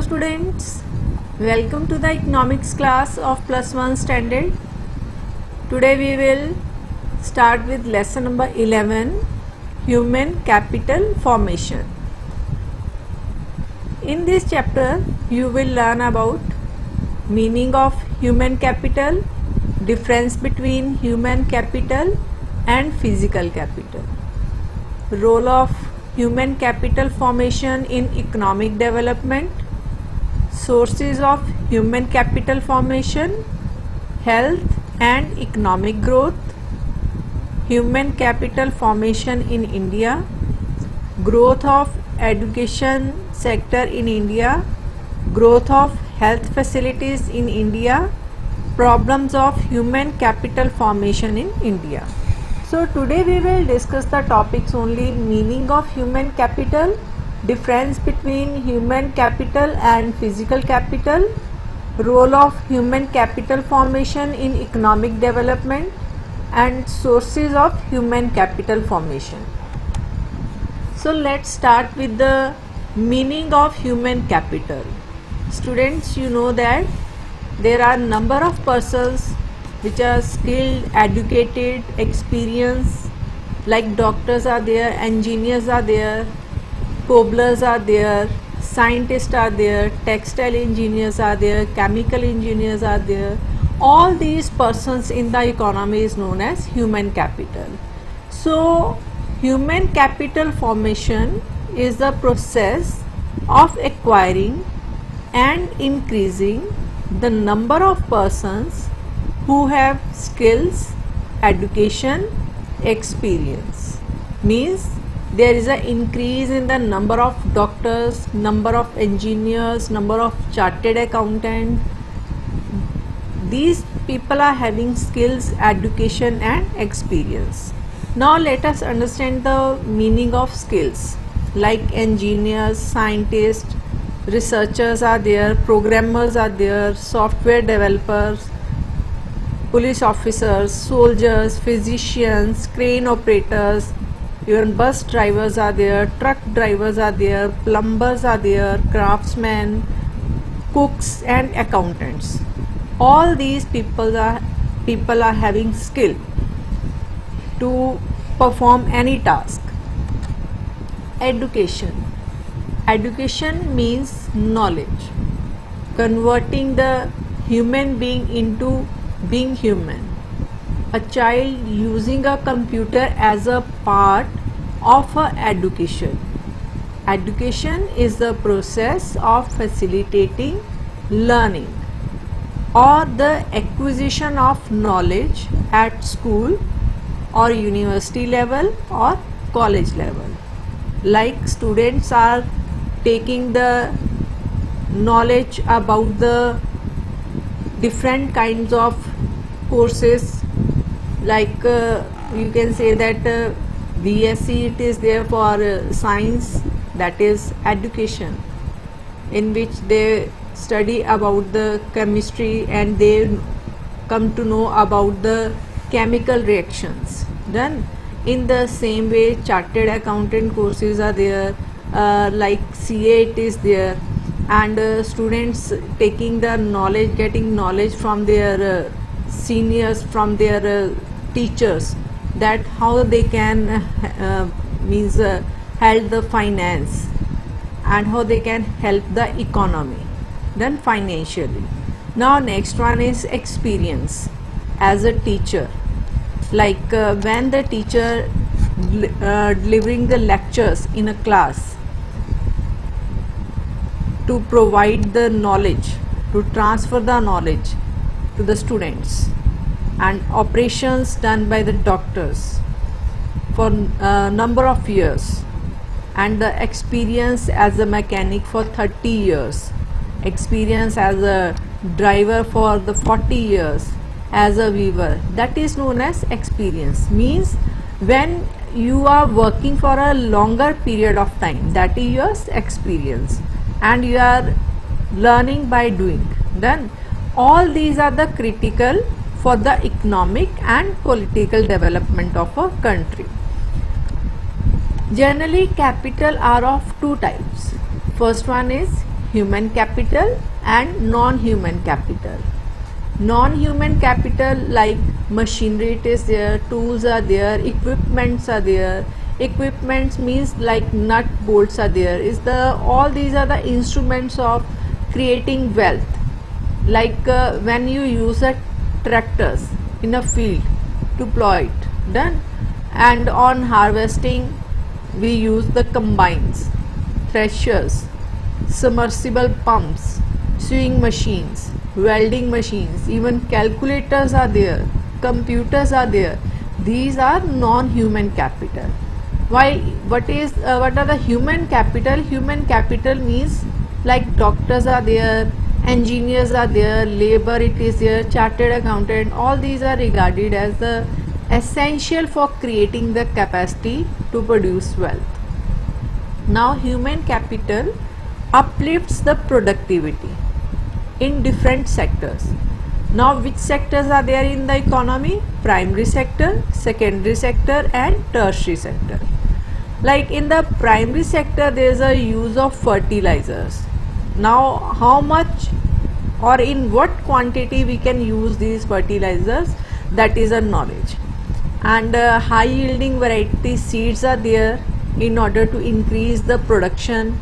students, welcome to the economics class of plus 1 standard. Today we will start with lesson number 11, human capital formation. In this chapter you will learn about meaning of human capital, difference between human capital and physical capital, role of human capital formation in economic development, sources of human capital formation, health and economic growth, human capital formation in India, growth of education sector in India, growth of health facilities in India, problems of human capital formation in India. So today we will discuss the topics only: meaning of human capital, difference between human capital and physical capital, role of human capital formation in economic development, and sources of human capital formation. So let's start with the meaning of human capital. Students, you know that there are number of persons which are skilled, educated, experienced, like doctors are there, engineers are there, cobblers are there, scientists are there, textile engineers are there, chemical engineers are there. All these persons in the economy is known as human capital. So human capital formation is the process of acquiring and increasing the number of persons who have skills, education, experience. Means there is an increase in the number of doctors, number of engineers, number of chartered accountants. These people are having skills, education and experience. Now let us understand the meaning of skills. Like engineers, scientists, researchers are there, programmers are there, software developers, police officers, soldiers, physicians, crane operators, even bus drivers are there, truck drivers are there, plumbers are there, craftsmen, cooks and accountants. All these people are having skill to perform any task. Education means knowledge, converting the human being into being human. A child using a computer as a part of her education. Education is the process of facilitating learning or the acquisition of knowledge at school or university level or college level. Like students are taking the knowledge about the different kinds of courses, like you can say that BSc it is there for science, that is education, in which they study about the chemistry and they come to know about the chemical reactions. Then in the same way chartered accountant courses are there, like CA it is there, and students taking the knowledge, getting knowledge from their seniors, from their teachers, that how they can help the finance and how they can help the economy, then financially. Now next one is experience as a teacher, like when the teacher delivering the lectures in a class to provide the knowledge, to transfer the knowledge to the students, and operations done by the doctors for number of years, and the experience as a mechanic for 30 years, experience as a driver for the 40 years, as a weaver, that is known as experience. Means when you are working for a longer period of time, that is your experience, and you are learning by doing. Then all these are the critical for the economic and political development of a country. Generally capital are of two types. First one is human capital and non-human capital. Non-human capital like machinery, it is there, tools are there, equipments are there. Equipments means like nut bolts are there, is the all these are the instruments of creating wealth. Like when you use a tractors in a field to plow it, done. And on harvesting we use the combines, threshers, submersible pumps, sewing machines, welding machines, even calculators are there, computers are there. These are non-human capital. While what are the human capital? Human capital means like doctors are there, engineers are there, labor it is there, chartered accountant, all these are regarded as the essential for creating the capacity to produce wealth. Now human capital uplifts the productivity in different sectors. Now which sectors are there in the economy? Primary sector, secondary sector and tertiary sector. Like in the primary sector there is a use of fertilizers. Now how much or in what quantity we can use these fertilizers, that is a knowledge. And high yielding variety seeds are there in order to increase the production.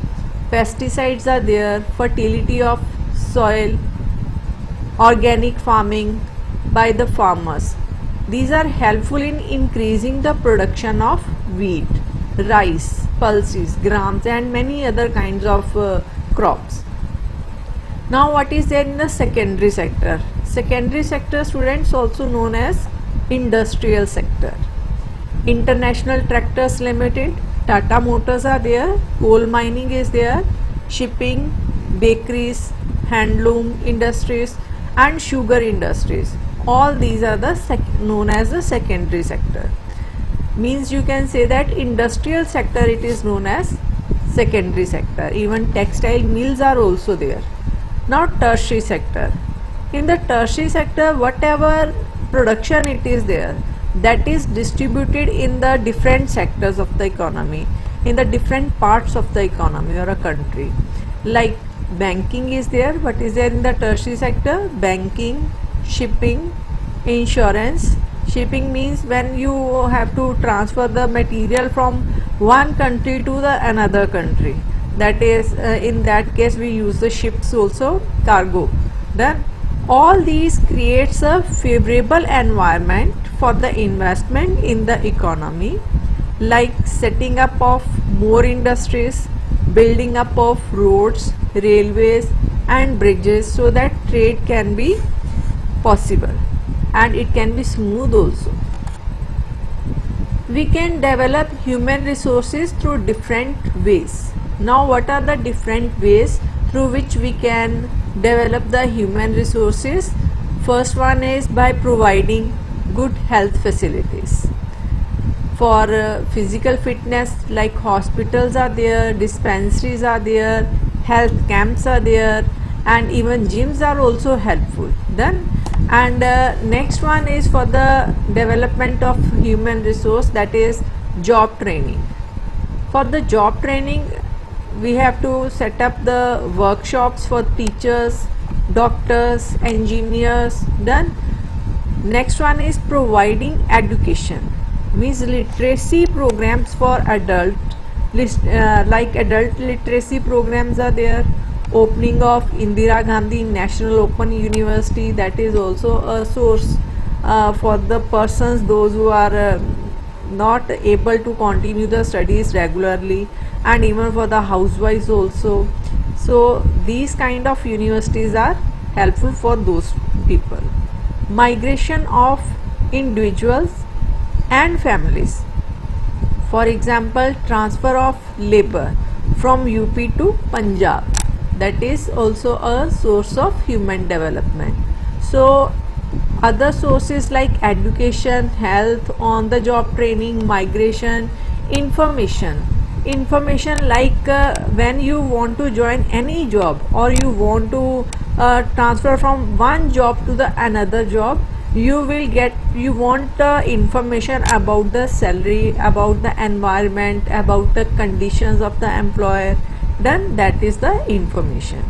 Pesticides are there, fertility of soil, organic farming by the farmers. These are helpful in increasing the production of wheat, rice, pulses, grams and many other kinds of crops. Now what is there in the secondary sector? Secondary sector, students, also known as industrial sector. International Tractors Limited, Tata Motors are there, coal mining is there, shipping, bakeries, handloom industries and sugar industries. All these are the known as the secondary sector. Means you can say that industrial sector it is known as secondary sector. Even textile mills are also there. Now tertiary sector. In the tertiary sector, whatever production it is there, that is distributed in the different sectors of the economy, in the different parts of the economy or a country. Like banking is there. What is there in the tertiary sector? Banking, shipping, insurance. Shipping means when you have to transfer the material from one country to the another country, that is in that case we use the ships also, cargo. Then all these creates a favorable environment for the investment in the economy, like setting up of more industries, building up of roads, railways and bridges, so that trade can be possible and it can be smooth also. We can develop human resources through different ways. Now what are the different ways through which we can develop the human resources? First one is by providing good health facilities. For physical fitness, like hospitals are there, dispensaries are there, health camps are there and even gyms are also helpful. Then and next one is for the development of human resource, that is job training. For the job training we have to set up the workshops for teachers, doctors, engineers. Done. Next one is providing education, means literacy programs for adult, like adult literacy programs are there. Opening of Indira Gandhi National Open University, that is also a source for the persons, those who are not able to continue the studies regularly, and even for the housewives also. So these kind of universities are helpful for those people. Migration of individuals and families. For example, transfer of labor from UP to Punjab, that is also a source of human development. So other sources like education, health, on the job training, migration, information like when you want to join any job or you want to transfer from one job to the another job, you want information about the salary, about the environment, about the conditions of the employer, Done. That is the information.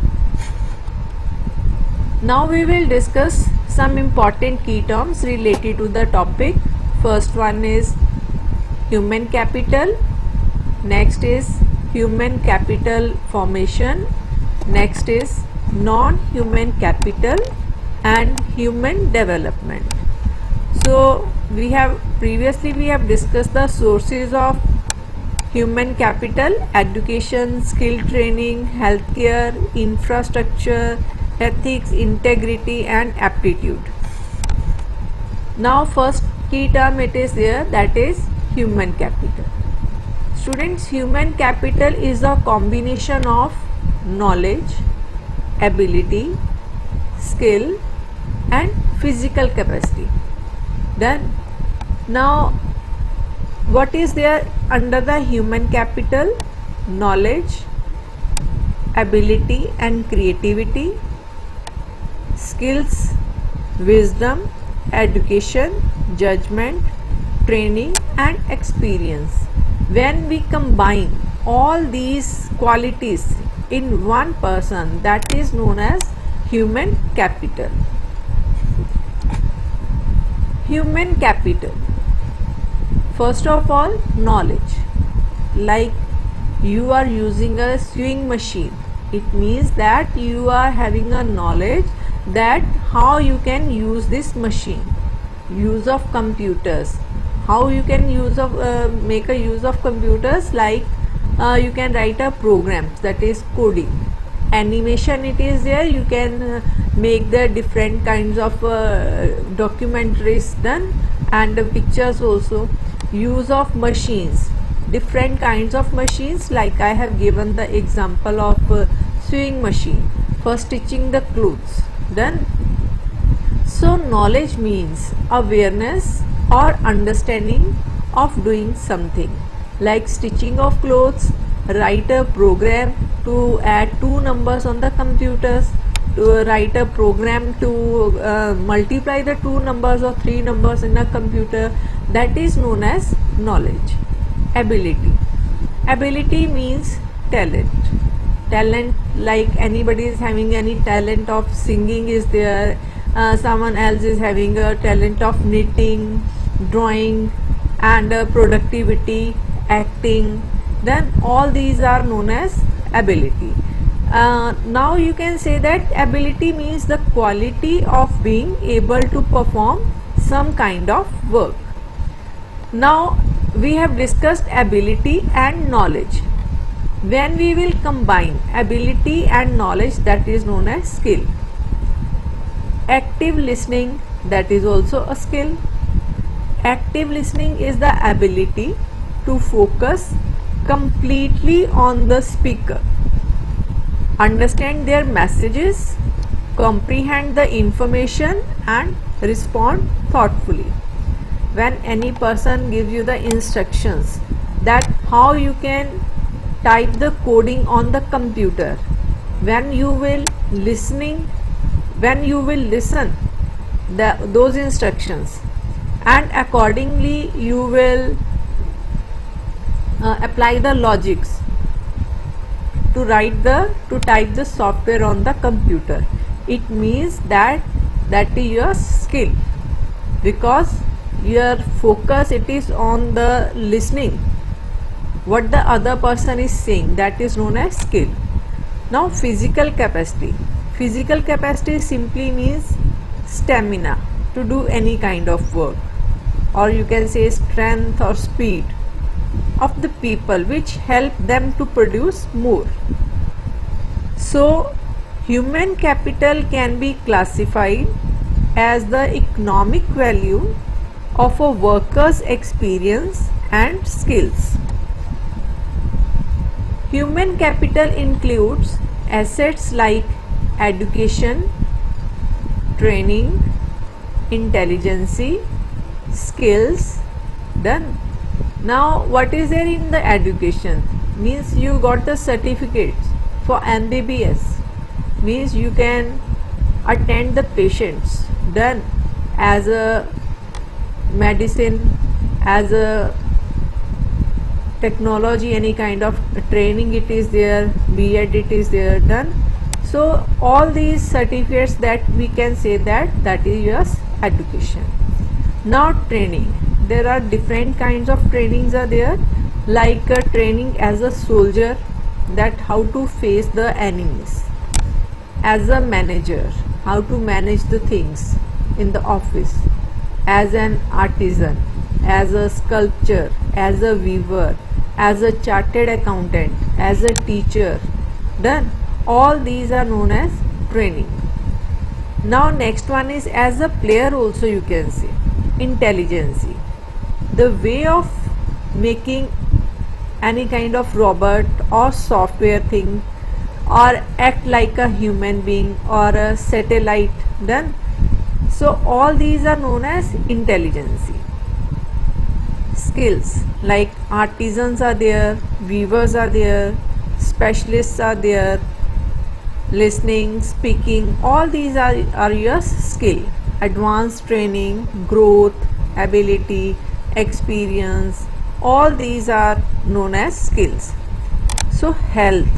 Now we will discuss some important key terms related to the topic. First one is human capital. Next is human capital formation. Next is non-human capital and human development. So we have discussed the sources of human capital: education, skill training, healthcare, infrastructure, ethics, integrity and aptitude. Now first key term it is here, that is human capital. Students, human capital is a combination of knowledge, ability, skill and physical capacity. Done. Now what is there under the human capital? Knowledge, ability and creativity, skills, wisdom, education, judgment, training and experience. When we combine all these qualities in one person, that is known as human capital. Human capital. First of all, knowledge. Like you are using a sewing machine, it means that you are having a knowledge that how you can use this machine. Use of computers, how you can make a use of computers, like you can write a program, that is coding. Animation, it is there, you can make the different kinds of documentaries done, and pictures also. Use of machines, different kinds of machines, like I have given the example of sewing machine for stitching the clothes. Done. So knowledge means awareness or understanding of doing something, like stitching of clothes, write a program to add 2 numbers on the computers, to write a program to multiply the 2 numbers or 3 numbers in a computer. That is known as knowledge. Ability. Ability means talent. Talent, like anybody is having any talent of singing is there, someone else is having a talent of knitting, drawing and productivity, acting. Then all these are known as ability. Now you can say that ability means the quality of being able to perform some kind of work. Now we have discussed ability and knowledge. When we will combine ability and knowledge, that is known as skill. Active listening, that is also a skill. Active listening is the ability to focus completely on the speaker, understand their messages, comprehend the information and respond thoughtfully. When any person gives you the instructions that how you can type the coding on the computer, when you will listen those instructions and accordingly you will apply the logics to type the software on the computer, it means that is your skill, because your focus it is on the listening what the other person is saying. That is known as skill. Now physical capacity. Physical capacity simply means stamina to do any kind of work, or you can say strength or speed of the people which help them to produce more. So human capital can be classified as the economic value of a worker's experience and skills. Human capital includes assets like education, training, intelligence, skills. Done. Now what is there in the education? Means you got the certificates for MBBS, means you can attend the patients. Done. As a medicine, as a technology, any kind of training it is there, B.Ed it is there done. So all these certificates that we can say that is your education. Now training, there are different kinds of trainings are there, like training as a soldier, that how to face the enemies, as a manager, how to manage the things in the office, as an artisan, as a sculptor, as a weaver, as a chartered accountant, as a teacher. Done. All these are known as training. Now next one is as a player also, you can say intelligence, the way of making any kind of robot or software thing, or act like a human being or a satellite. Done. So all these are known as intelligence. Skills like artisans are there, weavers are there, specialists are there, listening, speaking, all these are your skill. Advanced training, growth, ability, experience, all these are known as skills. So health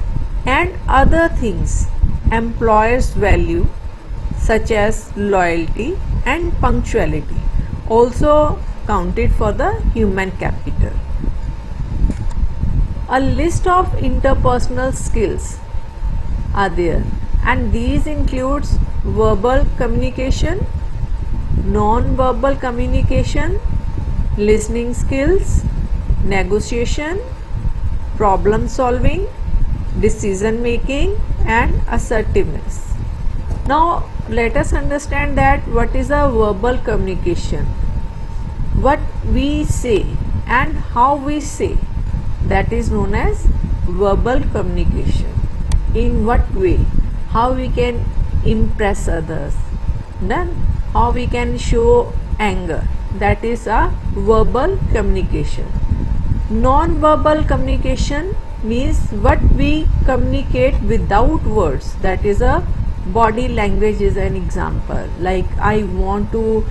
and other things employers value, such as loyalty and punctuality, also counted for the human capital. A list of interpersonal skills are there, and these includes verbal communication, non-verbal communication, listening skills, negotiation, problem solving, decision making, and assertiveness. Now let us understand that what is a verbal communication. What we say and how we say, that is known as verbal communication. In what way, how we can impress others, then how we can show anger, that is a verbal communication. Non-verbal communication means what we communicate without words, that is a body language is an example. Like I want to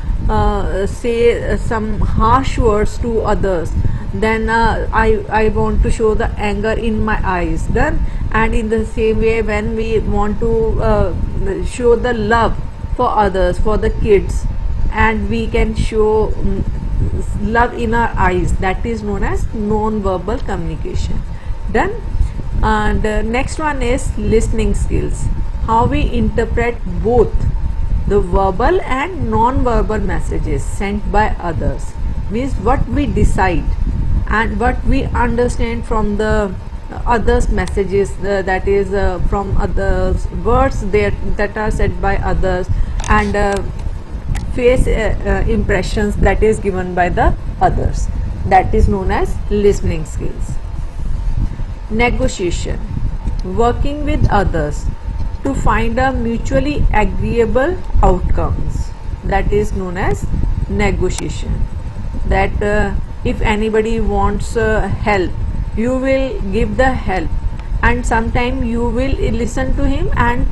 say some harsh words to others, then I want to show the anger in my eyes. Then and in the same way, when we want to show the love for others, for the kids, and we can show love in our eyes, that is known as non-verbal communication. Done. And next one is listening skills, how we interpret both the verbal and non-verbal messages sent by others, means what we decide and what we understand from the others messages, that is from others words that are said by others, and face impressions that is given by the others, that is known as listening skills. Negotiation, working with others to find a mutually agreeable outcomes, that is known as negotiation. That if anybody wants help, you will give the help, and sometime you will listen to him and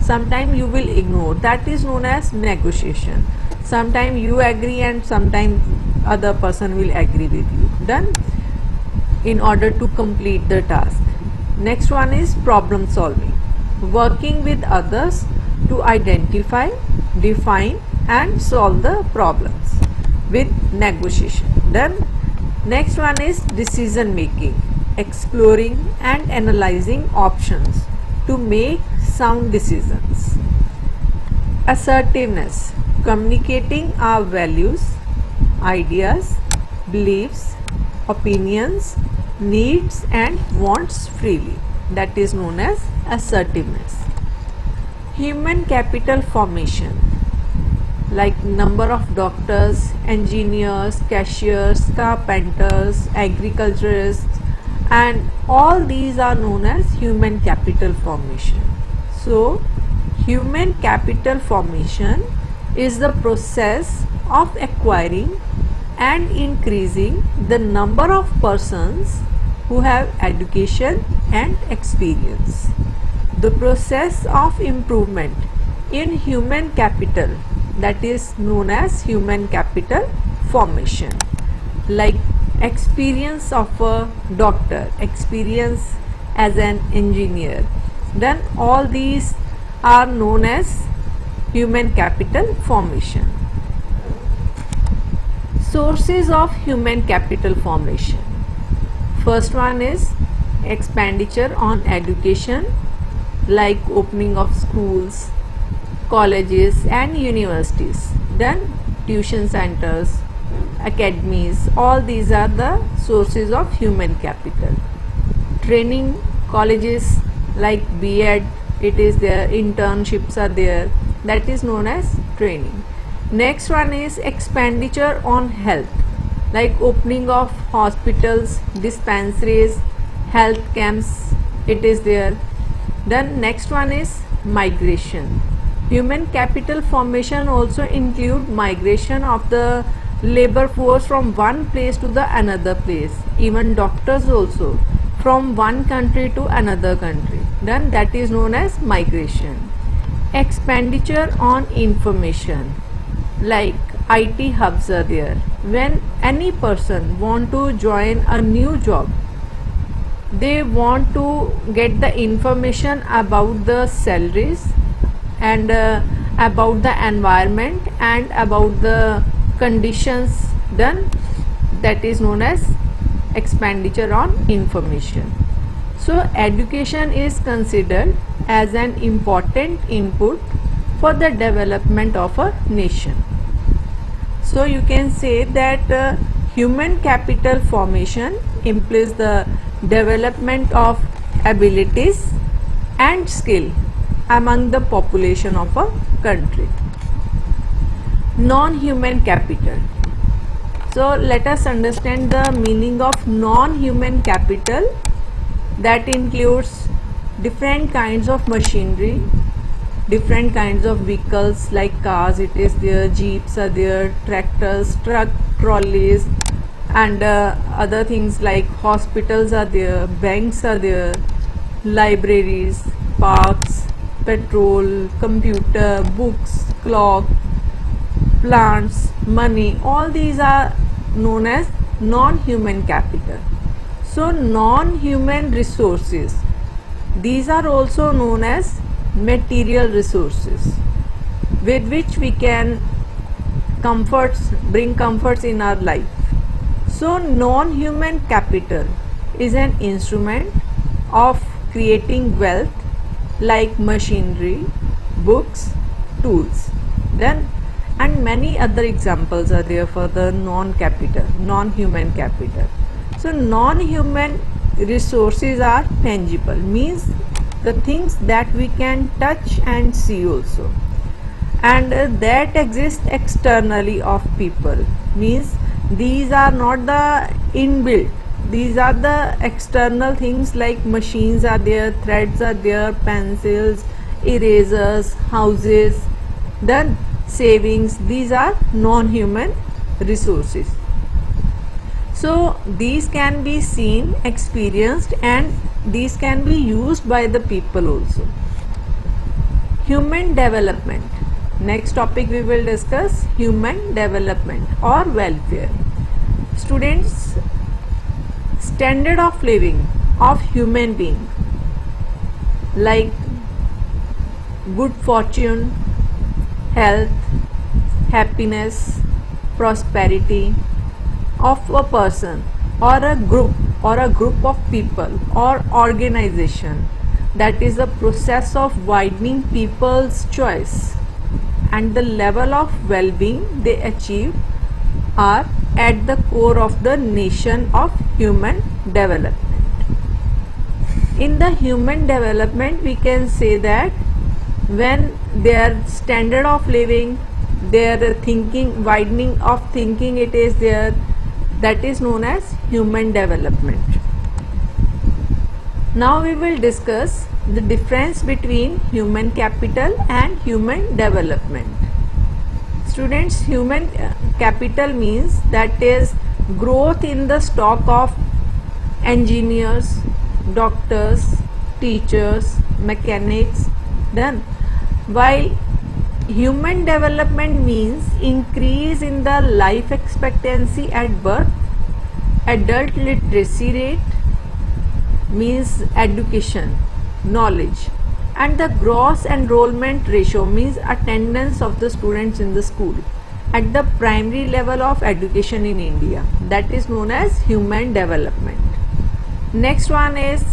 sometime you will ignore, that is known as negotiation. Sometime you agree and sometime other person will agree with you. Done. In order to complete the task. Next one is problem solving, working with others to identify, define and solve the problems with negotiation. Done. Next one is decision making, exploring and analyzing options to make sound decisions. Assertiveness, communicating our values, ideas, beliefs, opinions, needs and wants freely, that is known as assertiveness. Human capital formation, like number of doctors, engineers, cashiers, carpenters, agriculturists, and all these are known as human capital formation. So human capital formation is the process of acquiring and increasing the number of persons who have education and experience. The process of improvement in human capital, that is known as human capital formation. Like experience of a doctor, experience as an engineer, then all these are known as human capital formation. Sources of human capital formation. First one is expenditure on education, like opening of schools, colleges and universities, then tuition centers, academies, all these are the sources of human capital. Training colleges like B.Ed, it is there, internships are there, that is known as training. Next one is expenditure on health, like opening of hospitals, dispensaries, health camps, it is there. Then next one is migration. Human capital formation also include migration of the labor force from one place to the another place, even doctors also from one country to another country, then that is known as migration. Expenditure on information, like IT hubs are there. When any person want to join a new job, they want to get the information about the salaries and about the environment and about the conditions, then that is known as expenditure on information. So education is considered as an important input for the development of a nation. So you can say that human capital formation implies the development of abilities and skill among the population of a country. Non-human capital. So let us understand the meaning of non-human capital. That includes different kinds of machinery, different kinds of vehicles like cars, it is there, jeeps are there, tractors, truck, trolleys, and other things like hospitals are there, banks are there, libraries, parks, petrol, computer, books, clock, plants, money, all these are known as non-human capital. So non-human resources, these are also known as material resources with which we can bring comforts in our life. So non-human capital is an instrument of creating wealth like machinery, books, tools, then and many other examples are there for the non-human capital. So non-human resources are tangible, means the things that we can touch and see also, and that exist externally of people, means these are not the inbuilt, these are the external things like machines are there, threads are there, pencils, erasers, houses, then savings, these are non-human resources. So these can be seen, experienced, and these can be used by the people also. Human development. Next topic we will discuss human development or welfare. Students, standard of living of human being like good fortune, health, happiness, prosperity of a person or a group of people or organization, that is a process of widening people's choice and the level of well-being they achieve are at the core of the nation of human development. In the human development, we can say that when their standard of living, their thinking, widening of thinking, it is there, that is known as human development. Now we will discuss the difference between human capital and human development. Students, human capital means that is growth in the stock of engineers, doctors, teachers, mechanics, then while human development means increase in the life expectancy at birth adult literacy rate means education, knowledge, and the gross enrollment ratio means attendance of the students in the school at the primary level of education in India, that is known as human development. Next one is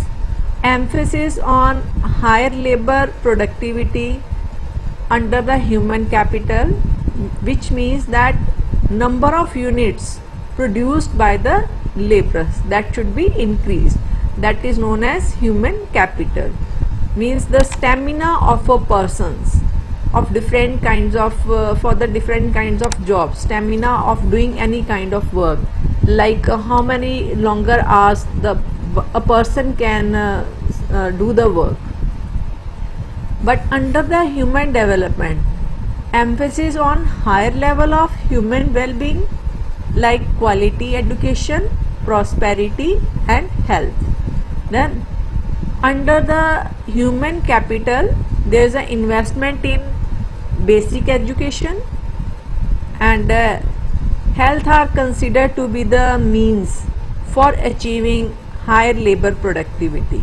emphasis on higher labor productivity under the human capital, which means that number of units produced by the laborers that should be increased, that is known as human capital. Means the stamina of a persons of different kinds of for the different kinds of jobs, stamina of doing any kind of work, like how many longer hours a person can do the work. But under the human development, emphasis on higher level of human well-being like quality education, prosperity and health. Then under the human capital, there is an investment in basic education and health are considered to be the means for achieving higher labor productivity,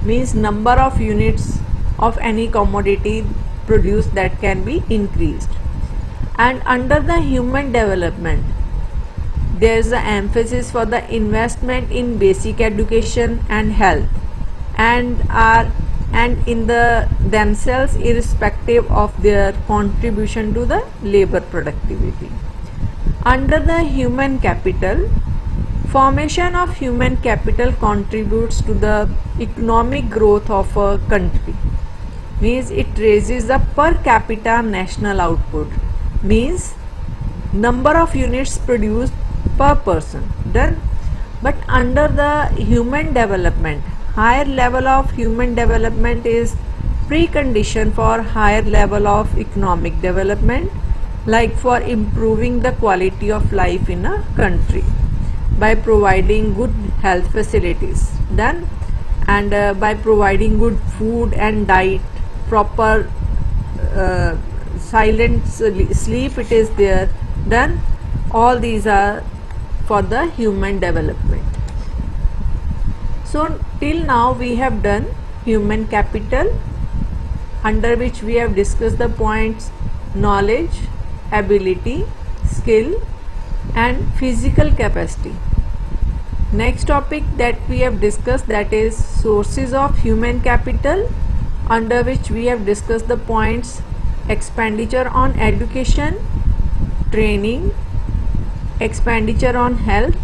means number of units of any commodity produced that can be increased. And under the human development, there is an emphasis for the investment in basic education and health and in the themselves irrespective of their contribution to the labor productivity. Under the human capital, formation of human capital contributes to the economic growth of a country, means it raises the per capita national output, means number of units produced per person. Done. But under the human development, higher level of human development is precondition for higher level of economic development, like for improving the quality of life in a country by providing good health facilities. Done. And by providing good food and diet, proper silent sleep it is there. Done. All these are for the human development. So till now we have done human capital, under which we have discussed the points knowledge, ability, skill and physical capacity. Next topic that we have discussed, that is sources of human capital, under which we have discussed the points expenditure on education, training, expenditure on health,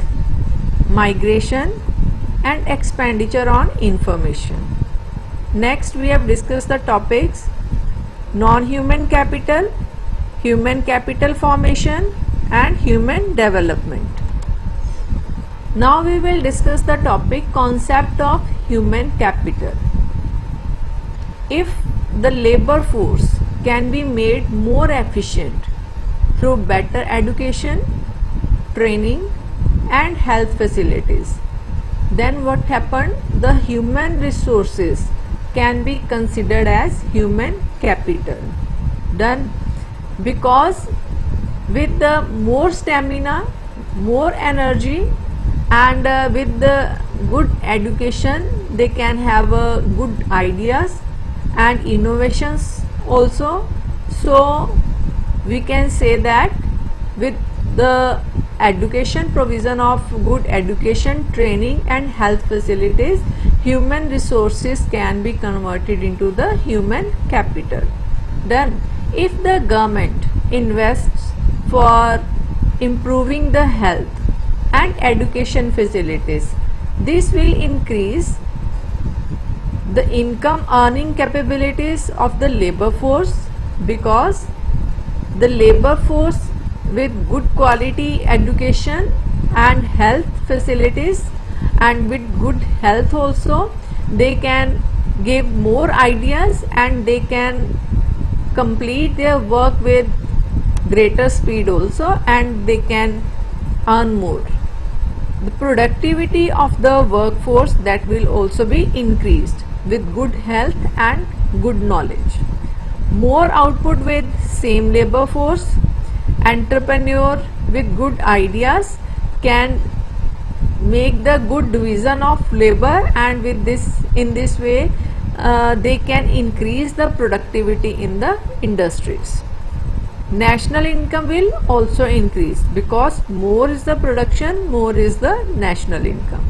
migration and expenditure on information. Next we have discussed the topics non-human capital, human capital formation and human development. Now we will discuss the topic concept of human capital. If the labor force can be made more efficient through better education, training and health facilities, then what happened? The human resources can be considered as human capital. Done. Because with the more stamina, more energy and with the good education, they can have good ideas and innovations also. So we can say that with the education, provision of good education, training and health facilities, human resources can be converted into the human capital. Then if the government invests for improving the health and education facilities, this will increase the income earning capabilities of the labor force, because the labor force with good quality education and health facilities and with good health also, they can give more ideas and they can complete their work with greater speed also, and they can earn more. The productivity of the workforce that will also be increased with good health and good knowledge. More output with same labor force. Entrepreneur with good ideas can make the good division of labor, and with this, in this way they can increase the productivity in the industries. National income will also increase, because more is the production, more is the national income.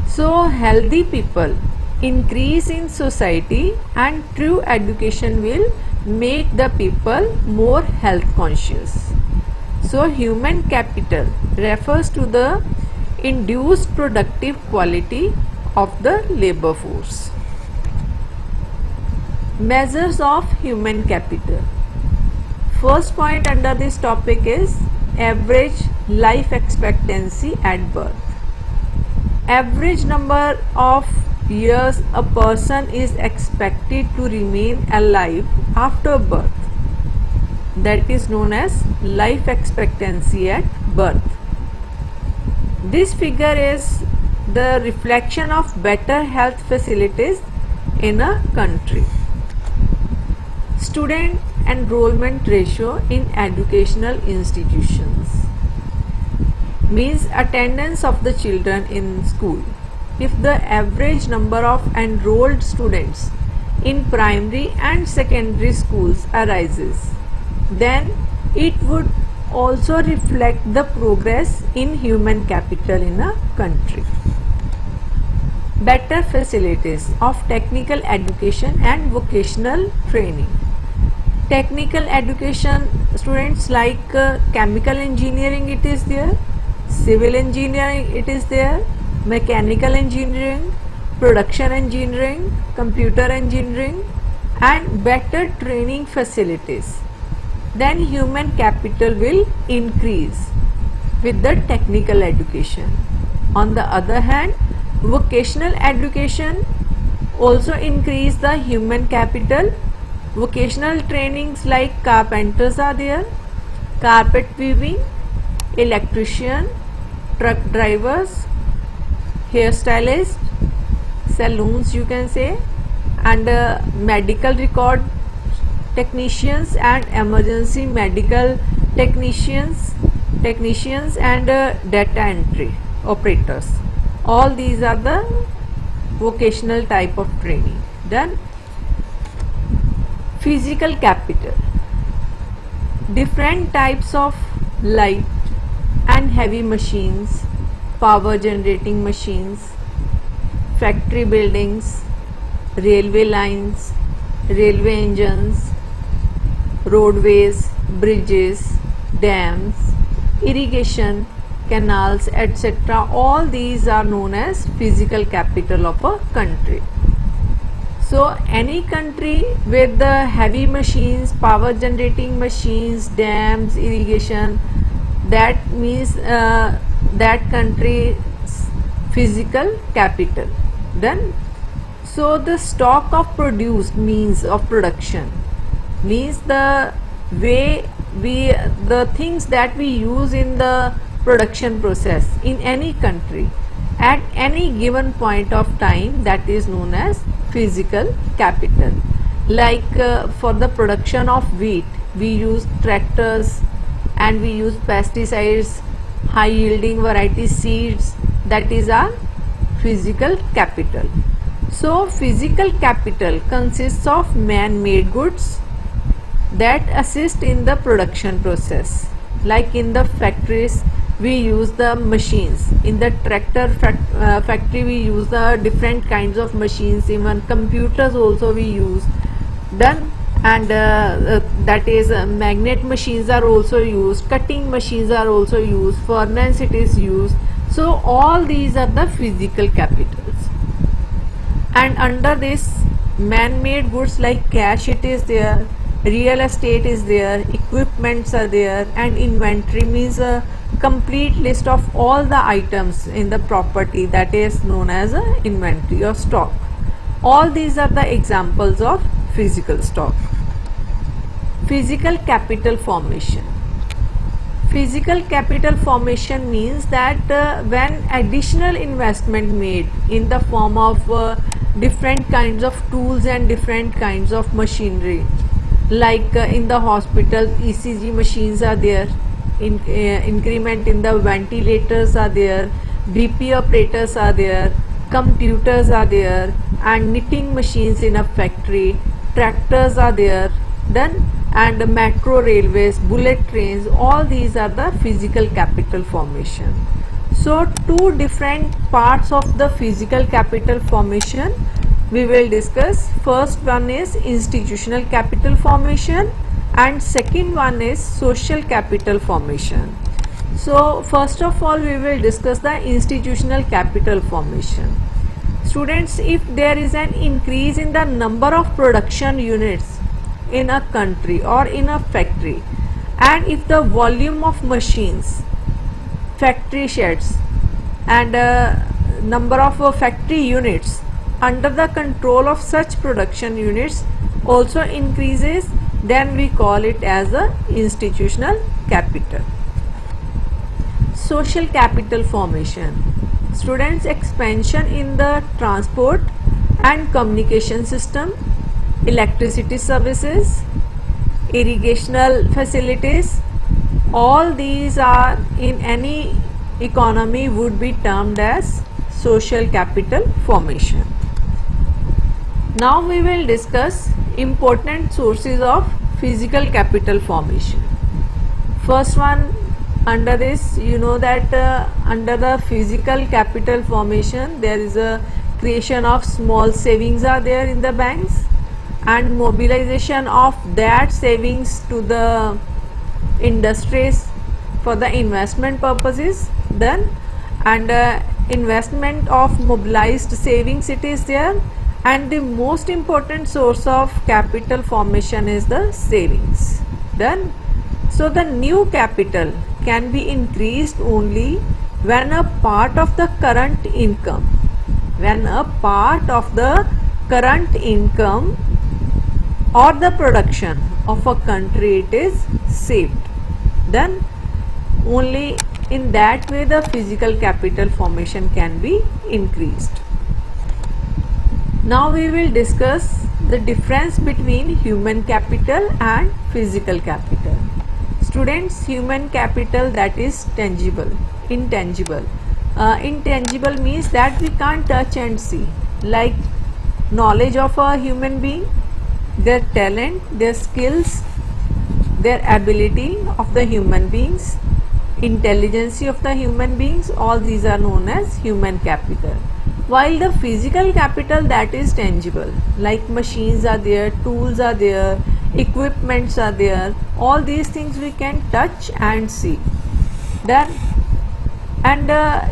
So healthy people increase in society, and true education will make the people more health conscious. So human capital refers to the induced productive quality of the labor force. Measures of human capital. First point under this topic is average life expectancy at birth. Average number of years a person is expected to remain alive after birth, that is known as life expectancy at birth. This figure is the reflection of better health facilities in a country. Student enrollment ratio in educational institutions means attendance of the children in school. If the average number of enrolled students in primary and secondary schools arises, then it would also reflect the progress in human capital in a country. Better facilities of technical education and vocational training. Technical education, students like chemical engineering, it is there, civil engineering, it is there, mechanical engineering, production engineering, computer engineering, and better training facilities, then human capital will increase with the technical education. On the other hand, vocational education also increase the human capital. Vocational trainings like carpenters are there, carpet weaving, electrician, truck drivers, hairstylists, saloons you can say, and medical record technicians and emergency medical technicians and data entry operators. All these are the vocational type of training. Then physical capital. Different types of light and heavy machines, power generating machines, factory buildings, railway lines, railway engines, roadways, bridges, dams, irrigation, canals, etc. All these are known as physical capital of a country. So any country with the heavy machines, power generating machines, dams, irrigation, that means that country's physical capital. Then, so the stock of produced means of production means the way the things that we use in the production process in any country at any given point of time, that is known as physical capital. Like for the production of wheat, we use tractors and we use pesticides, high yielding variety seeds, that is our physical capital. So physical capital consists of man-made goods that assist in the production process. Like in the factories, we use the machines. In the tractor factory, we use the different kinds of machines. Even computers also we use. Then and that is magnet machines are also used. Cutting machines are also used. Furnace it is used. So all these are the physical capitals. And under this, man-made goods like cash it is there, real estate is there, equipments are there, and inventory means a complete list of all the items in the property, that is known as a inventory or stock. All these are the examples of physical stock. Physical capital formation. Physical capital formation means that when additional investment made in the form of different kinds of tools and different kinds of machinery, like in the hospital ECG machines are there, increment in the ventilators are there, BP operators are there, computers are there, and knitting machines in a factory, tractors are there, then and metro railways, bullet trains, all these are the physical capital formation. So two different parts of the physical capital formation we will discuss. First one is institutional capital formation and second one is social capital formation. So first of all we will discuss the institutional capital formation. Students, if there is an increase in the number of production units in a country or in a factory, and if the volume of machines, factory sheds and number of factory units under the control of such production units also increases, then we call it as a institutional capital. Social capital formation. Students, expansion in the transport and communication system, electricity services, irrigational facilities, all these are in any economy would be termed as social capital formation. Now we will discuss important sources of physical capital formation. First one, under this you know that under the physical capital formation there is a creation of small savings are there in the banks and mobilization of that savings to the industries for the investment purposes done, and investment of mobilized savings it is there, and the most important source of capital formation is the savings done. So the new capital can be increased only when a part of the current income, or the production of a country it is saved, then only in that way the physical capital formation can be increased. Now we will discuss the difference between human capital and physical capital. Students, human capital, that is tangible. Intangible means that we can't touch and see, like knowledge of a human being, their talent, their skills, their ability of the human beings, intelligence of the human beings, all these are known as human capital. While the physical capital, that is tangible, like machines are there, tools are there, equipments are there, all these things we can touch and see. Then and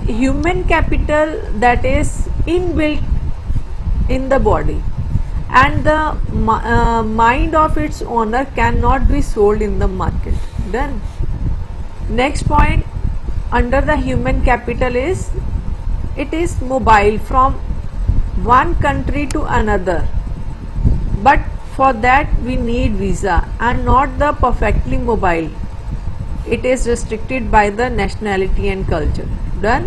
human capital, that is inbuilt in the body, and the mind of its owner cannot be sold in the market. Then next point under the human capital is it is mobile from one country to another, but for that we need visa, and not the perfectly mobile. It is restricted by the nationality and culture. Done.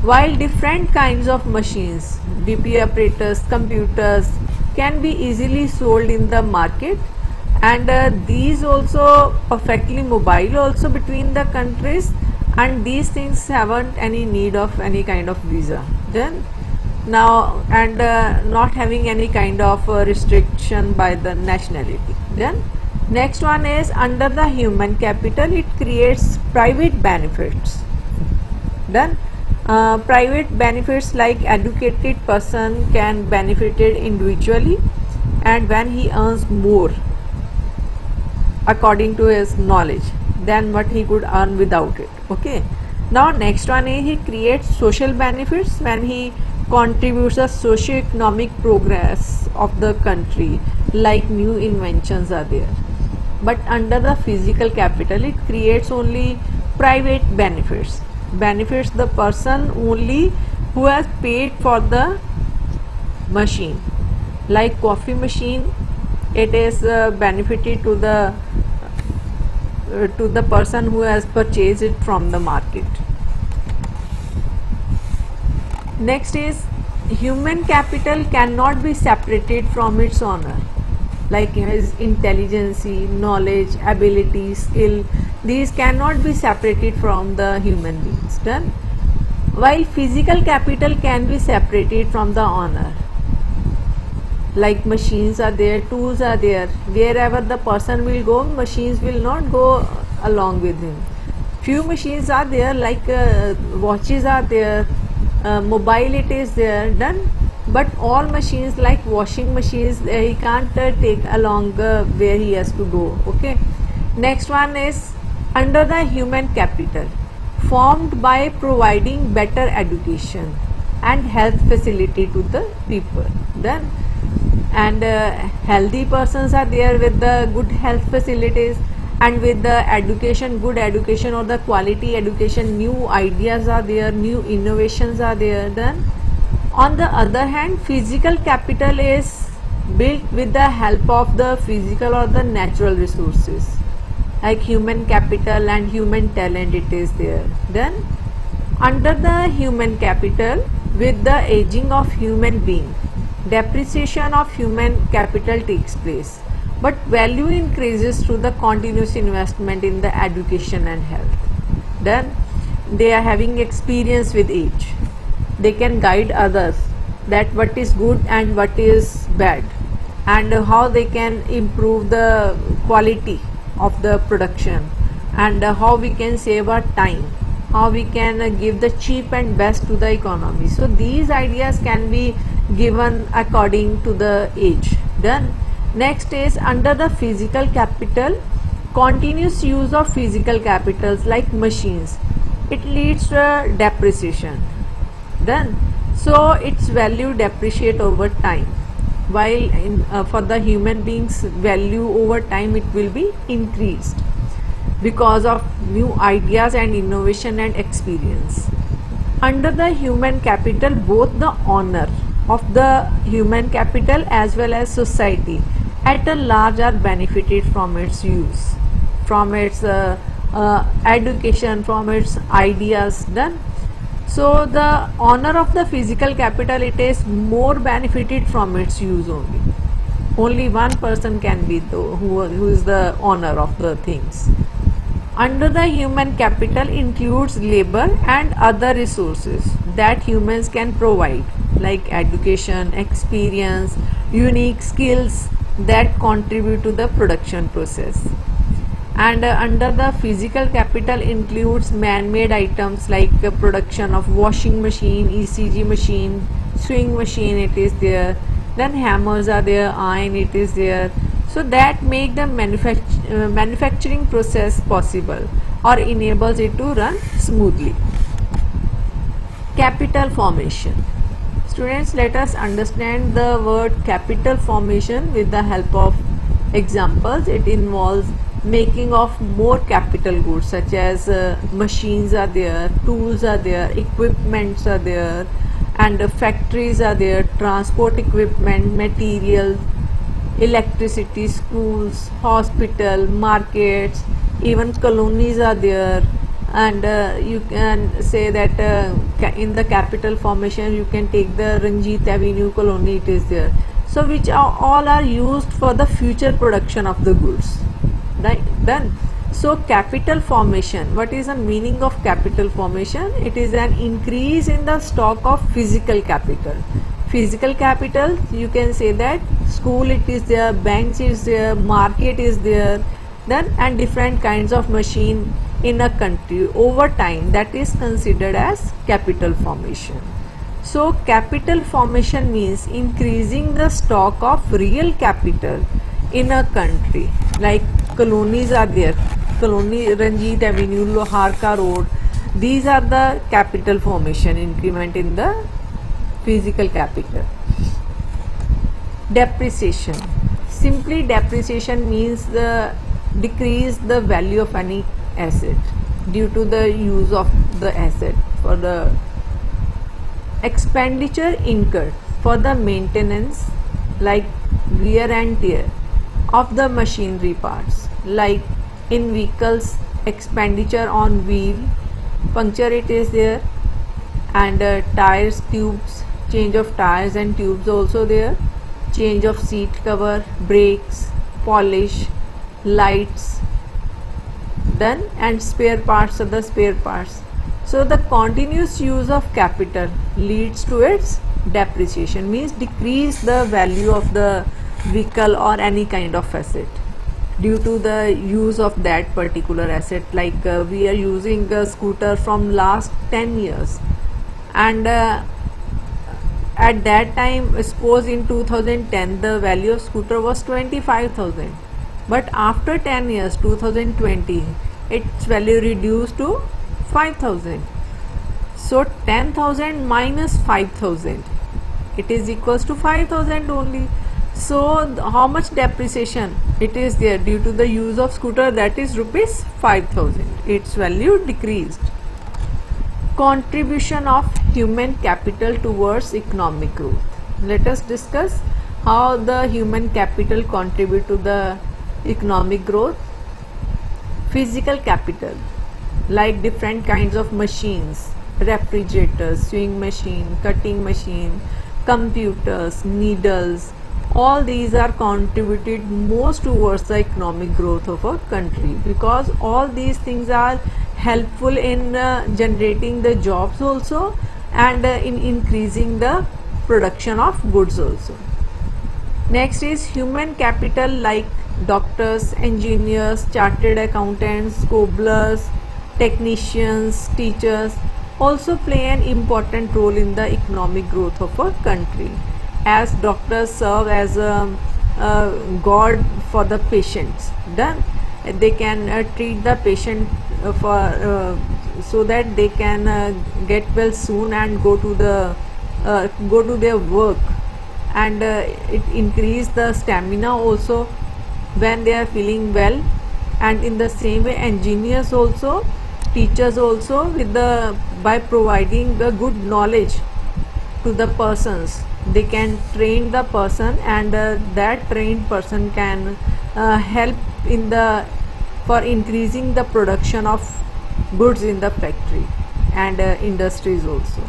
While different kinds of machines, BP operators, computers can be easily sold in the market, and these also perfectly mobile also between the countries, and these things haven't any need of any kind of visa. Then now and not having any kind of restriction by the nationality. Then next one is under the human capital it creates private benefits. Then private benefits like educated person can benefited individually and when he earns more according to his knowledge than what he could earn without it. Okay, now next one is he creates social benefits when he contributes a socio-economic progress of the country, like new inventions are there. But under the physical capital it creates only private benefits the person only who has paid for the machine, like coffee machine it is benefited to the person who has purchased it from the market. Next is human capital cannot be separated from its owner, like his intelligence, knowledge, ability, skill, these cannot be separated from the human beings. Done. while physical capital can be separated from the owner. Like machines are there, tools are there, wherever the person will go, machines will not go along with him. Few machines are there, like watches are there, mobile it is there, done. But all machines like washing machines, he can't take along where he has to go. Okay, next one is under the human capital, formed by providing better education and health facility to the people. Then and healthy persons are there with the good health facilities, and with the education, good education or the quality education, new ideas are there, new innovations are there. Then on the other hand, physical capital is built with the help of the physical or the natural resources, like human capital and human talent it is there. Then under the human capital, with the aging of human being, depreciation of human capital takes place, but value increases through the continuous investment in the education and health. Then they are having experience with age, they can guide others that what is good and what is bad, and how they can improve the quality of the production, and how we can save our time, how we can give the cheap and best to the economy. So these ideas can be given according to the age. Then next is under the physical capital, continuous use of physical capitals like machines, it leads to depreciation. Then so its value depreciate over time, while for the human beings value over time it will be increased because of new ideas and innovation and experience. Under the human capital, both the owner of the human capital as well as society at a large are benefited from its use, from its education, from its ideas. Done. So the owner of the physical capital, it is more benefited from its use only. Only one person can be who is the owner of the things. Under the human capital includes labor and other resources that humans can provide, like education, experience, unique skills that contribute to the production process. And under the physical capital includes man-made items like production of washing machine, ECG machine, sewing machine it is there, then hammers are there, iron it is there. So that make the manufacturing process possible or enables it to run smoothly. Capital formation. Students, let us understand the word capital formation with the help of examples. It involves making of more capital goods such as machines are there, tools are there, equipments are there, and factories are there, transport equipment, materials, electricity, schools, hospital, markets, even colonies are there. And you can say that in the capital formation you can take the Ranjit Avenue colony, it is there. So which all are used for the future production of the goods, right? Then so capital formation, what is the meaning of capital formation? It is an increase in the stock of physical capital. Physical capital, you can say that school it is there, banks is there, market is there, then and different kinds of machine in a country over time, that is considered as capital formation. So capital formation means increasing the stock of real capital in a country, like colonies are there, colony Ranjit Avenue, Loharka Road, these are the capital formation increment in the physical capital. Depreciation. Simply depreciation means the decrease the value of any asset due to the use of the asset. For the expenditure incurred for the maintenance, like wear and tear of the machinery parts, like in vehicles expenditure on wheel, puncture it is there, and tires, tubes, change of tires and tubes also there, change of seat cover, brakes, polish, lights, done, and spare parts of the spare parts. So the continuous use of capital leads to its depreciation, means decrease the value of the vehicle or any kind of asset due to the use of that particular asset. Like we are using a scooter from last 10 years, and at that time, suppose in 2010 the value of scooter was 25,000, but after 10 years 2020 its value reduced to 5,000. So 10,000 minus 5,000, it is equals to 5,000 only. So how much depreciation it is there due to the use of scooter? That is rupees 5,000. Its value decreased. Contribution of human capital towards economic growth. Let us discuss how the human capital contribute to the economic growth. Physical capital, like different kinds of machines, refrigerators, sewing machine, cutting machine, computers, needles, all these are contributed most towards the economic growth of a country, because all these things are helpful in generating the jobs also, and in increasing the production of goods also. Next is human capital, like doctors, engineers, chartered accountants, cobblers, technicians, teachers also play an important role in the economic growth of a country, as doctors serve as a god for the patients. Then they can treat the patient for so that they can get well soon and go to their work, and it increase the stamina also when they are feeling well. And in the same way, engineers also, teachers also, by providing the good knowledge to the persons, they can train the person, and that trained person can help for increasing the production of goods in the factory and industries also.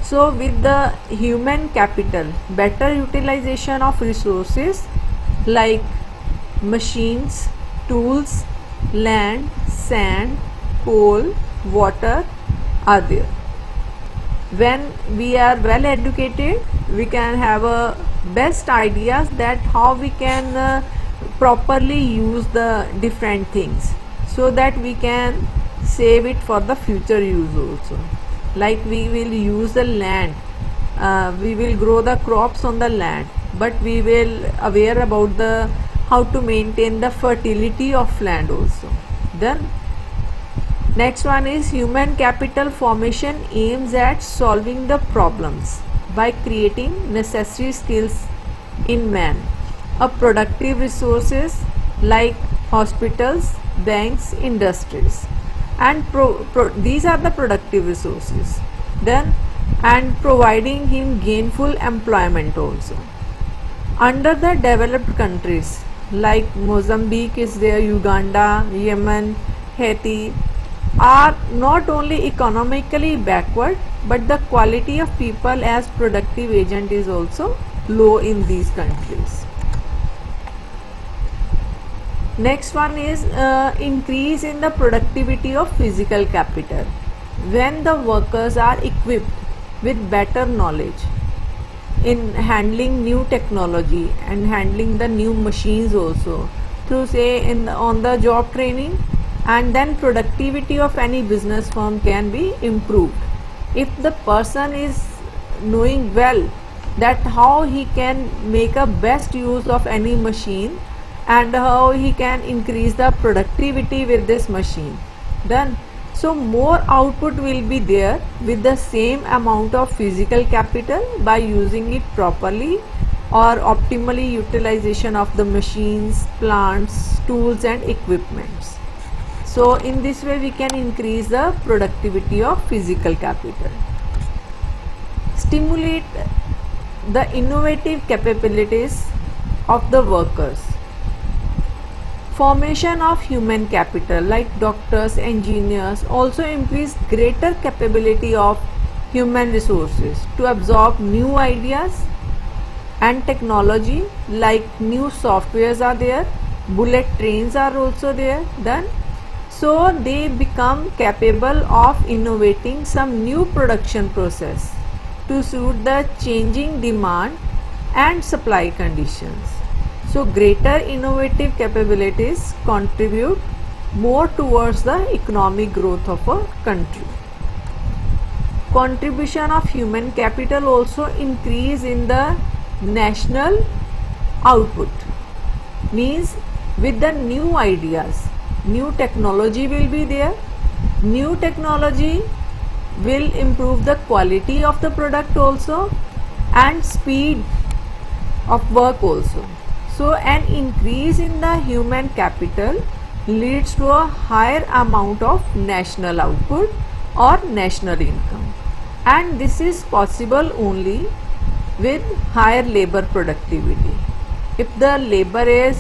So with the human capital, better utilization of resources like machines, tools, land, sand, coal, water are there. When we are well educated, we can have a best ideas that how we can properly use the different things, so that we can save it for the future use also. Like we will use the land, we will grow the crops on the land, but we will aware about the how to maintain the fertility of land also. Then next one is human capital formation aims at solving the problems by creating necessary skills in man. A productive resources like hospitals, banks, industries, and these are the productive resources. Then and providing him gainful employment also. Under the developed countries like Mozambique is there, Uganda, Yemen, Haiti are not only economically backward, but the quality of people as productive agent is also low in these countries. Next one is increase in the productivity of physical capital. When the workers are equipped with better knowledge in handling new technology and handling the new machines also, through say on the job training, and then productivity of any business firm can be improved. If the person is knowing well that how he can make a best use of any machine and how he can increase the productivity with this machine, then so more output will be there with the same amount of physical capital by using it properly or optimally utilization of the machines, plants, tools and equipments. So in this way we can increase the productivity of physical capital. Stimulate the innovative capabilities of the workers. Formation of human capital like doctors, engineers also increase greater capability of human resources to absorb new ideas and technology, like new softwares are there, bullet trains are also there. Then so they become capable of innovating some new production process to suit the changing demand and supply conditions. So greater innovative capabilities contribute more towards the economic growth of a country. Contribution of human capital also increase in the national output. Means with the new ideas, new technology will be there. New technology will improve the quality of the product also and speed of work also. So an increase in the human capital leads to a higher amount of national output or national income, and this is possible only with higher labor productivity. If the labor is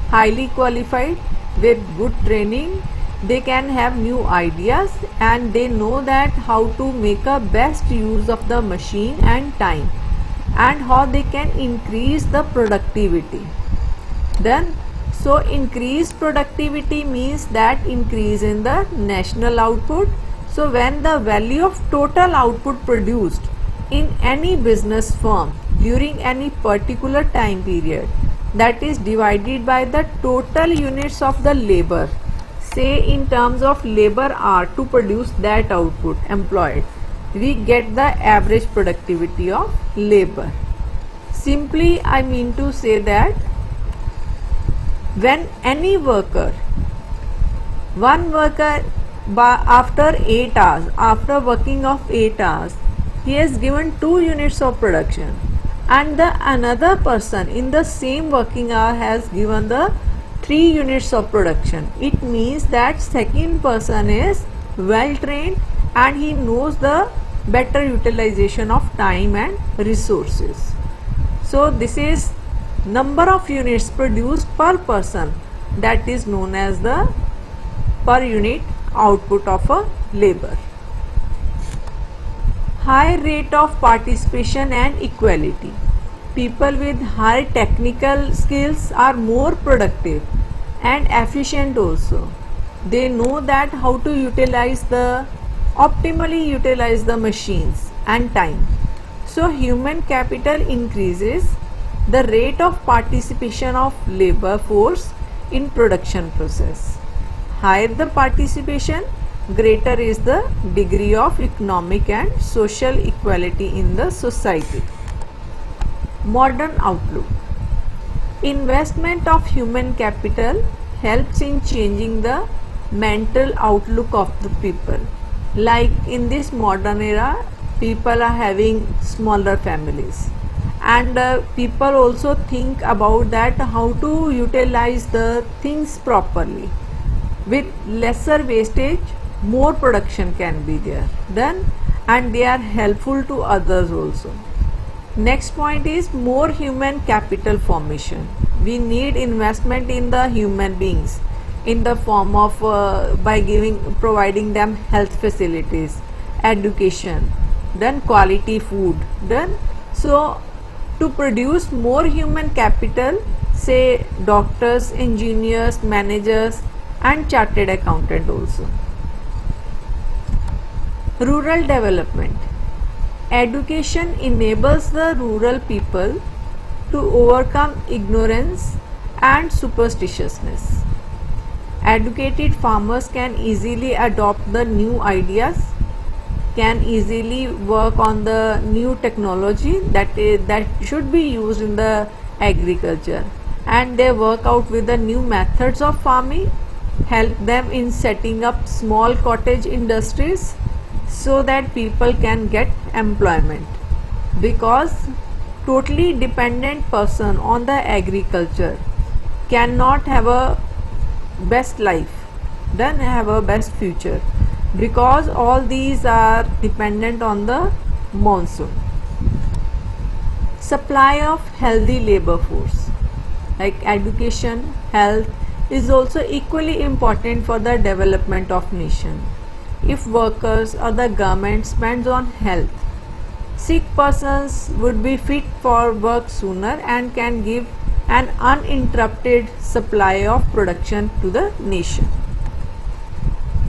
highly qualified with good training, they can have new ideas and they know that how to make a best use of the machine and time, and how they can increase the productivity. Then so increased productivity means that increase in the national output. So when the value of total output produced in any business firm during any particular time period, that is divided by the total units of the labor, say in terms of labor hour to produce that output employed, we get the average productivity of labor. Simply I mean to say that when any worker, one worker after 8 hours, after working of 8 hours, he has given 2 units of production, and the another person in the same working hour has given the 3 units of production. It means that second person is well trained and he knows the better utilization of time and resources. So this is number of units produced per person, that is known as the per unit output of a labor. High rate of participation and equality. People with high technical skills are more productive and efficient also. They know that how to optimally utilize the machines and time. So human capital increases the rate of participation of labor force in production process. Higher the participation, greater is the degree of economic and social equality in the society. Modern outlook. Investment of human capital helps in changing the mental outlook of the people. Like in this modern era, people are having smaller families, and people also think about that how to utilize the things properly. With lesser wastage, more production can be there done, and they are helpful to others also. Next point is more human capital formation. We need investment in the human beings in the form of providing them health facilities, education, then quality food, then so to produce more human capital, say doctors, engineers, managers and chartered accountant also. Rural development. Education enables the rural people to overcome ignorance and superstitiousness. Educated farmers can easily adopt the new ideas, can easily work on the new technology that should be used in the agriculture, and they work out with the new methods of farming, help them in setting up small cottage industries so that people can get employment, because totally dependent person on the agriculture cannot have a best life, then have a best future, because all these are dependent on the monsoon. Supply of healthy labor force, like education, health is also equally important for the development of nation. If workers or the government spends on health, sick persons would be fit for work sooner and can give an uninterrupted supply of production to the nation.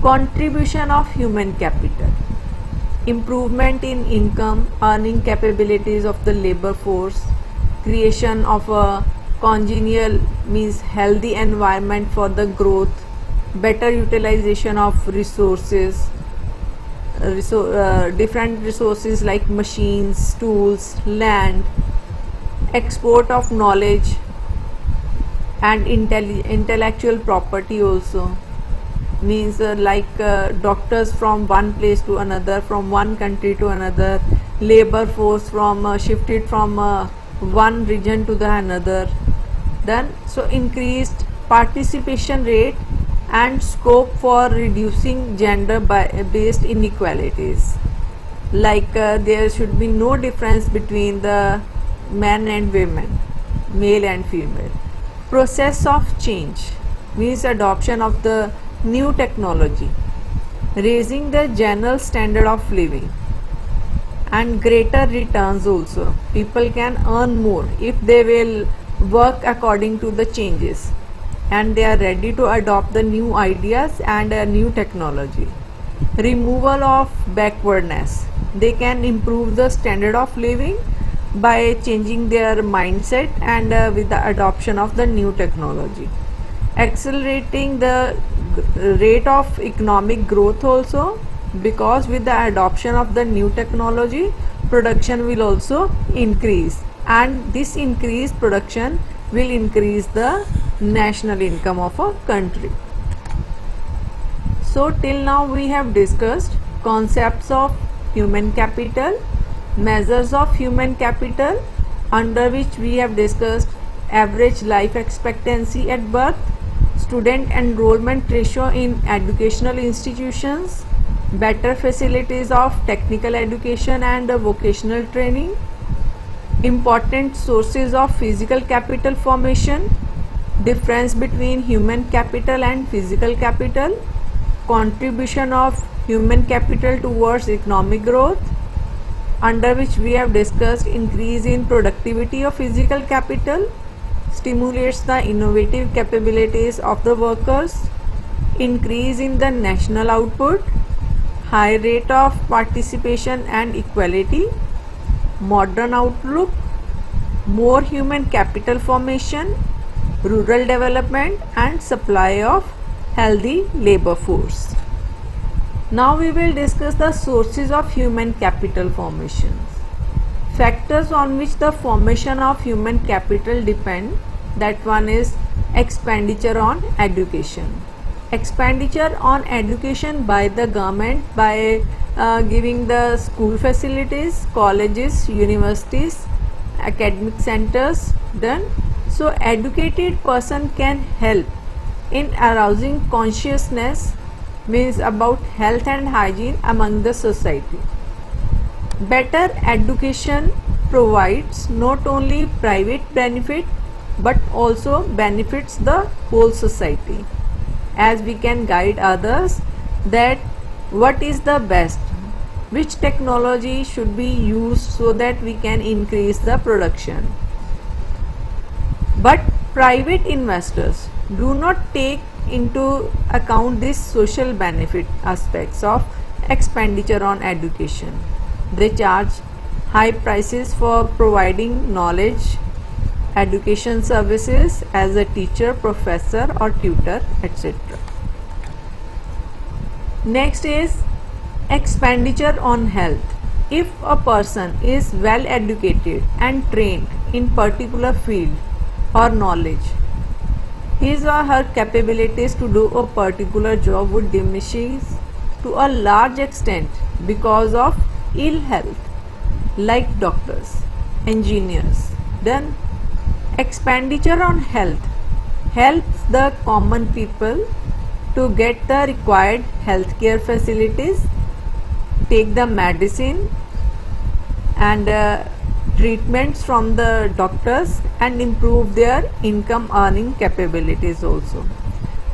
Contribution of human capital. Improvement in income, earning capabilities of the labor force, creation of a congenial means healthy environment for the growth, better utilization of resources, different resources like machines, tools, land, export of knowledge and intellectual property also means doctors from one place to another, from one country to another, labor force from shifted from one region to the another. Then so increased participation rate and scope for reducing gender based inequalities, there should be no difference between the men and women, male and female. Process of change means adoption of the new technology, raising the general standard of living and greater returns also. People can earn more if they will work according to the changes and they are ready to adopt the new ideas and new technology. Removal of backwardness. They can improve the standard of living by changing their mindset and with the adoption of the new technology. Accelerating the rate of economic growth also, because with the adoption of the new technology, production will also increase, and this increased production will increase the national income of a country. So till now we have discussed concepts of human capital, measures of human capital, under which we have discussed average life expectancy at birth, student enrollment ratio in educational institutions, better facilities of technical education and vocational training, important sources of physical capital formation, difference between human capital and physical capital, contribution of human capital towards economic growth, under which we have discussed increase in productivity of physical capital, stimulates the innovative capabilities of the workers, increase in the national output, high rate of participation and equality, modern outlook, more human capital formation, rural development and supply of healthy labor force. Now we will discuss the sources of human capital formations. Factors on which the formation of human capital depend, that one is expenditure on education. Expenditure on education by the government by giving the school facilities, colleges, universities, academic centers done. So educated person can help in arousing consciousness means about health and hygiene among the society. Better education provides not only private benefit but also benefits the whole society, as we can guide others that what is the best, which technology should be used so that we can increase the production. But private investors do not take into account these social benefit aspects of expenditure on education. They charge high prices for providing knowledge, education services as a teacher, professor or tutor, etc. Next is expenditure on health. If a person is well educated and trained in particular field or knowledge, his or her capabilities to do a particular job would diminishes to a large extent because of ill health, like doctors, engineers. Then expenditure on health helps the common people to get the required healthcare facilities, take the medicine and treatments from the doctors, and improve their income earning capabilities also,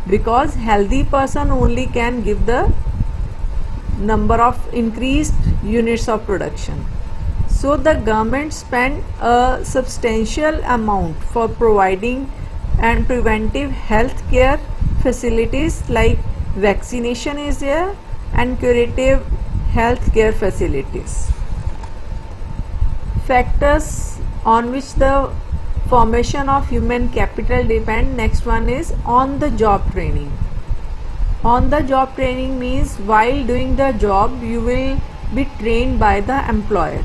because healthy person only can give the number of increased units of production. So the government spend a substantial amount for providing and preventive health care facilities like vaccination is there, and curative healthcare facilities. Factors on which the formation of human capital depend. Next one is on the job training. On the job training means while doing the job you will be trained by the employer.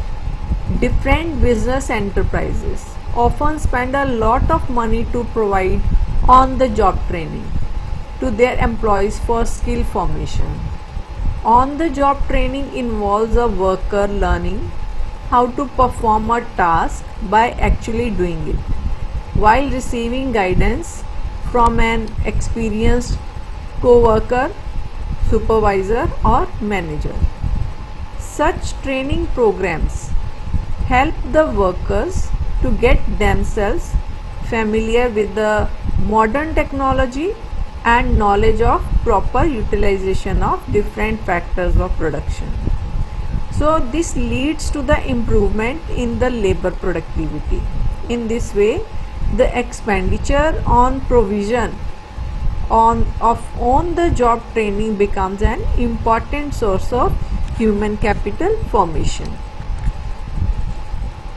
Different business enterprises often spend a lot of money to provide on the job training to their employees for skill formation. On the job training involves a worker learning how to perform a task by actually doing it while receiving guidance from an experienced co-worker, supervisor or manager. Such training programs help the workers to get themselves familiar with the modern technology and knowledge of proper utilization of different factors of production. So this leads to the improvement in the labor productivity. In this way, the expenditure on provision on the job training becomes an important source of human capital formation.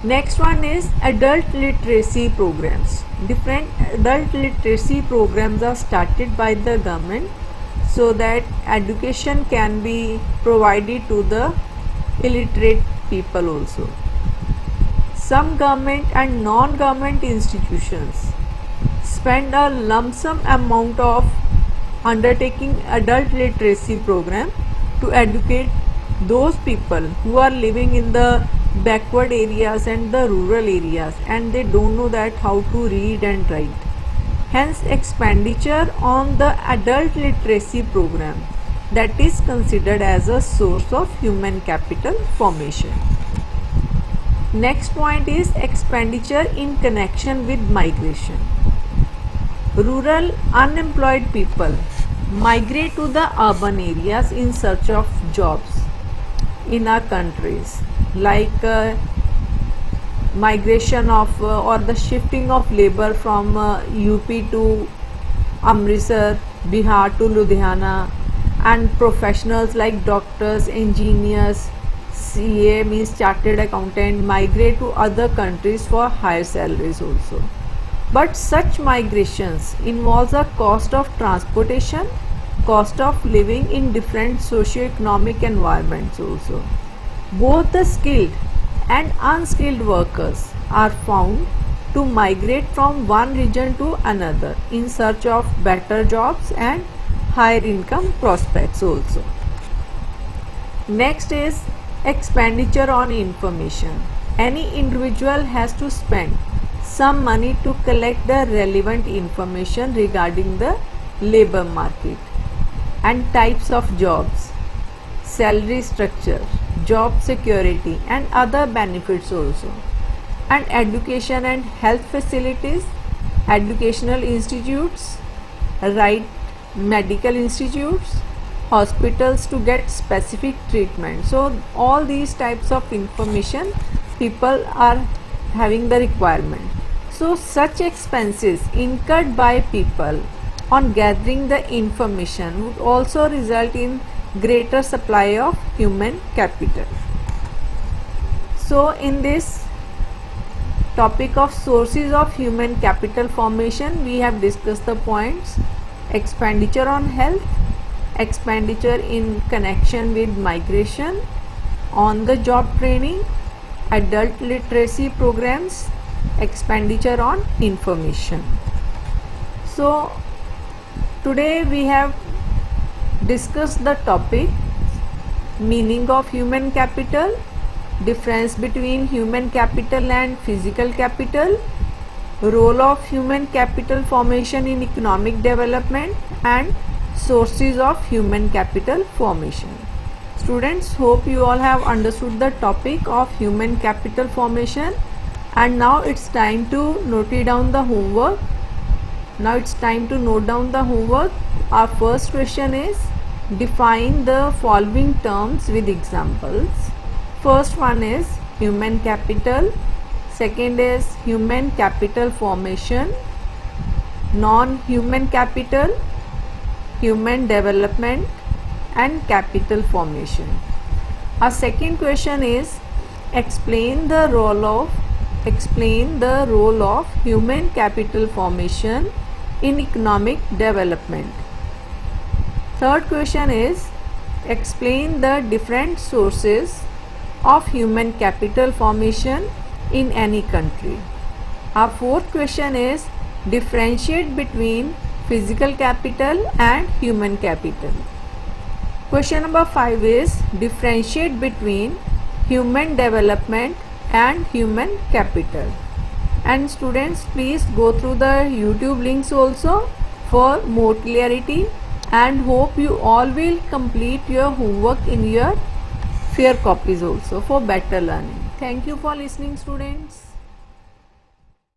Next one is adult literacy programs. Different adult literacy programs are started by the government so that education can be provided to the illiterate people also. Some government and non-government institutions spend a lump sum amount of undertaking adult literacy program to educate those people who are living in the backward areas and the rural areas and they don't know that how to read and write. Hence expenditure on the adult literacy program that is considered as a source of human capital formation. Next point is expenditure in connection with migration. Rural unemployed people migrate to the urban areas in search of jobs in our countries, like migration of or the shifting of labor from UP to Amritsar, Bihar to Ludhiana, and professionals like doctors, engineers, CA means chartered accountant migrate to other countries for higher salaries also. But such migrations involves a cost of transportation, cost of living in different socio-economic environments also. Both the skilled and unskilled workers are found to migrate from one region to another in search of better jobs and higher income prospects also. Next is expenditure on information. Any individual has to spend some money to collect the relevant information regarding the labor market and types of jobs, salary structure, job security and other benefits also, and education and health facilities, educational institutes, right, medical institutes, hospitals to get specific treatment. So all these types of information people are having the requirement. So such expenses incurred by people on gathering the information would also result in greater supply of human capital. So in this topic of sources of human capital formation, we have discussed the points: expenditure on health, expenditure in connection with migration, on the job training, adult literacy programs, expenditure on information. So today we have discussed the topic meaning of human capital, difference between human capital and physical capital, role of human capital formation in economic development, and sources of human capital formation. Students, hope you all have understood the topic of human capital formation, and now it's time to note down the homework. Our first question is define the following terms with examples. First one is human capital, second is human capital formation, non-human capital, human development and capital formation. Our second question is explain the role of human capital formation in economic development. Third question is explain the different sources of human capital formation in any country. Our fourth question is differentiate between physical capital and human capital. Question number 5 is differentiate between human development and human capital. And students, please go through the YouTube links also for more clarity, and hope you all will complete your homework in your fair copies also for better learning. Thank you for listening, students.